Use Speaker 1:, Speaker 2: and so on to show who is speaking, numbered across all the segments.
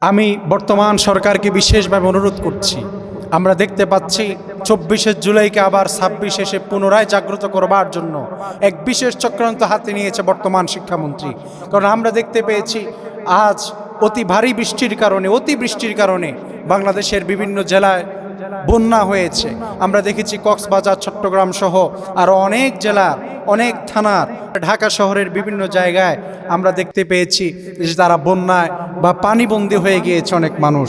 Speaker 1: আমি বর্তমান সরকারকে বিশেষভাবে অনুরোধ করছি। আমরা দেখতে পাচ্ছি ২৪শে জুলাইকে আবার ২৬ এসে পুনরায় জাগ্রত করবার জন্য এক বিশেষ চক্রান্ত হাতে নিয়েছে বর্তমান শিক্ষামন্ত্রী। কারণ আমরা দেখতে পেয়েছি আজ অতিবৃষ্টির কারণে বাংলাদেশের বিভিন্ন জেলায় বন্যা হয়েছে। আমরা দেখেছি কক্সবাজার, চট্টগ্রাম সহ আরও অনেক জেলার, অনেক থানার, ঢাকা শহরের বিভিন্ন জায়গায় আমরা দেখতে পেয়েছি যে তারা বন্যায় বা পানিবন্দী হয়ে গিয়েছে অনেক মানুষ।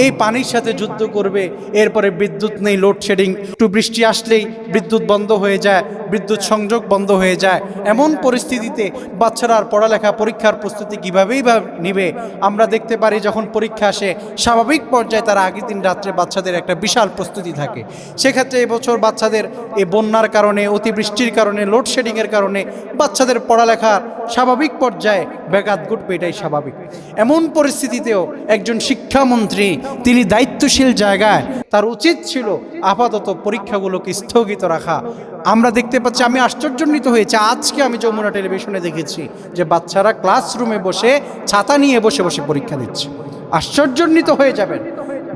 Speaker 1: এই পানির সাথে যুদ্ধ করবে, এরপরে বিদ্যুৎ নেই, লোডশেডিং, একটু বৃষ্টি আসলেই বিদ্যুৎ বন্ধ হয়ে যায়, বিদ্যুৎ সংযোগ বন্ধ হয়ে যায়। এমন পরিস্থিতিতে বাচ্চারা আর পড়ালেখা, পরীক্ষার প্রস্তুতি কীভাবেই বা নিবে? আমরা দেখতে পারি যখন পরীক্ষা আসে স্বাভাবিক পর্যায়ে তারা আগের দিন রাত্রে বাচ্চাদের একটা বিশাল প্রস্তুতি থাকে। সেক্ষেত্রে এবছর বাচ্চাদের এই বন্যার কারণে, অতিবৃষ্টির কারণে, লোডশেডিংয়ের কারণে বাচ্চাদের পড়ালেখার স্বাভাবিক পর্যায়ে ব্যাঘাত ঘটবে, এটাই স্বাভাবিক। এমন পরিস্থিতিতেও একজন শিক্ষামন্ত্রী, তিনি দায়িত্বশীল জায়গায়, তার উচিত ছিল আপাতত পরীক্ষাগুলোকে স্থগিত রাখা। আমরা দেখতে পাচ্ছি, আমি আশ্চর্যান্বিত হয়েছি, আজকে আমি যমুনা টেলিভিশনে দেখেছি যে বাচ্চারা ক্লাসরুমে বসে ছাতা নিয়ে বসে বসে পরীক্ষা দিচ্ছে। আশ্চর্যান্বিত হয়ে যাবেন।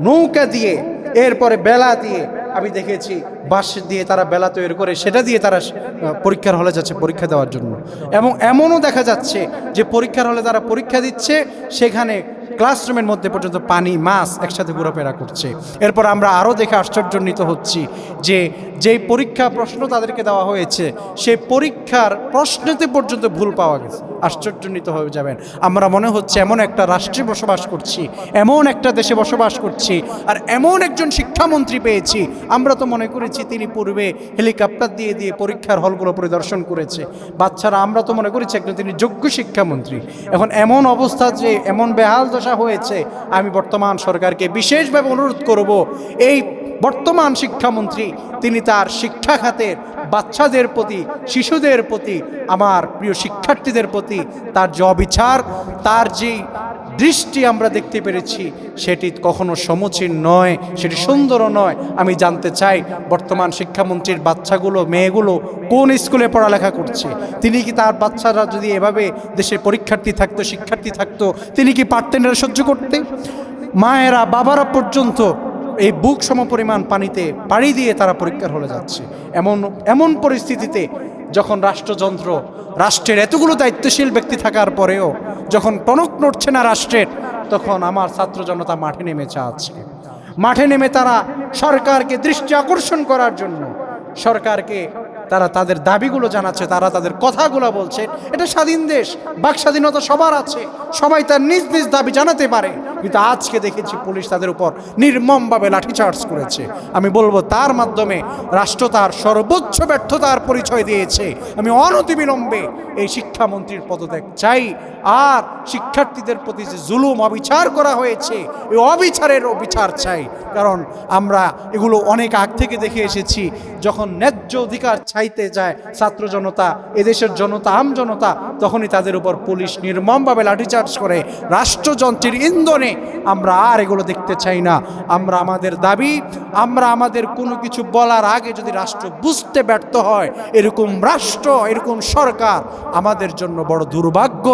Speaker 1: নৌকা দিয়ে, এরপরে বেলা দিয়ে, আমি দেখেছি বাঁশ দিয়ে তারা বেলা তৈরি করে সেটা দিয়ে তারা পরীক্ষার হলে যাচ্ছে পরীক্ষা দেওয়ার জন্য। এবং এমনও দেখা যাচ্ছে যে পরীক্ষার হলে তারা পরীক্ষা দিচ্ছে, সেখানে ক্লাসরুমের মধ্যে পর্যন্ত পানি, মাছ একসাথে ঘোরাফেরা করছে। এরপর আমরা আরও দেখে আশ্চর্যান্বিত হচ্ছি যে যেই পরীক্ষা প্রশ্ন তাদেরকে দেওয়া হয়েছে, সেই পরীক্ষার প্রশ্নতে পর্যন্ত ভুল পাওয়া গেছে। আশ্চর্যান্বিত হয়ে যাবেন। আমরা মনে হচ্ছে এমন একটা রাষ্ট্রে বসবাস করছি, এমন একটা দেশে বসবাস করছি, আর এমন একজন শিক্ষামন্ত্রী পেয়েছি। আমরা তো মনে করেছি তিনি পূর্বে হেলিকপ্টার দিয়ে দিয়ে পরীক্ষার হলগুলো পরিদর্শন করেছে। বাচ্চারা, আমরা তো মনে করেছি একজন তিনি যোগ্য শিক্ষামন্ত্রী। এখন এমন অবস্থা যে এমন বেহাল দশা হয়েছে, আমি বর্তমান সরকারকে বিশেষভাবে অনুরোধ করব, এই বর্তমান শিক্ষামন্ত্রী তিনি তার শিক্ষা খাতের বাচ্চাদের প্রতি, শিশুদের প্রতি, আমার প্রিয় শিক্ষার্থীদের প্রতি তার যে অবিচার, তার যে দৃষ্টি আমরা দেখতে পেরেছি, সেটি কখনো সমীচীন নয়, সেটি সুন্দরও নয়। আমি জানতে চাই বর্তমান শিক্ষামন্ত্রীর বাচ্চাগুলো, মেয়েগুলো কোন স্কুলে পড়ালেখা করছে? তিনি কি, তার বাচ্চারা যদি এভাবে দেশের পরীক্ষার্থী থাকতো, শিক্ষার্থী থাকতো, তিনি কি পারতেন এরা সহ্য করতে? মায়েরা, বাবারা পর্যন্ত এই বুক সমপরিমাণ পানিতে পাড়ি দিয়ে তারা পরীক্ষার হলে যাচ্ছে। এমন পরিস্থিতিতে যখন রাষ্ট্রযন্ত্র, রাষ্ট্রের এতগুলো দায়িত্বশীল ব্যক্তি থাকার পরেও যখন টনক নড়ছে না রাষ্ট্রের, তখন আমার ছাত্র জনতা মাঠে নেমেছে। আজকে মাঠে নেমে তারা সরকারকে দৃষ্টি আকর্ষণ করার জন্য, সরকারকে তারা তাদের দাবিগুলো জানাচ্ছে, তারা তাদের কথাগুলো বলছে। এটা স্বাধীন দেশ, বাক স্বাধীনতা সবার আছে, সবাই তার নিজ নিজ দাবি জানাতে পারে। কিন্তু আজকে দেখেছি পুলিশ তাদের উপর নির্মমভাবে লাঠিচার্জ করেছে। আমি বলবো তার মাধ্যমে রাষ্ট্র তার সর্বোচ্চ ব্যর্থতার পরিচয় দিয়েছে। আমি অনতিবিলম্বে এই শিক্ষামন্ত্রীর পদত্যাগ চাই। আর শিক্ষার্থীদের প্রতি যে জুলুম, অবিচার করা হয়েছে, এই অবিচারের বিচার চাই। কারণ আমরা এগুলো অনেক আগ থেকে দেখে এসেছি। যখন ন্যায্য অধিকার চাইতে যায় ছাত্র জনতা, এদেশের জনতা, আম জনতা, তখনই তাদের উপর পুলিশ নির্মমভাবে লাঠিচার্জ করে। রাষ্ট্রযন্ত্রের ইন্ধনে আমরা আর এগুলো দেখতে চাই না। আমরা আমাদের দাবি, আমরা আমাদের কোনো কিছু বলার আগে যদি রাষ্ট্র বুঝতে ব্যর্থ হয়, এরকম রাষ্ট্র, এরকম সরকার আমাদের জন্য বড় দুর্ভাগ্য,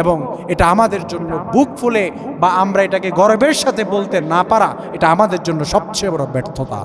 Speaker 1: এবং এটা আমাদের জন্য বুক ফুলে বা আমরা এটাকে গর্বের সাথে বলতে না পারা, এটা আমাদের জন্য সবচেয়ে বড় ব্যর্থতা।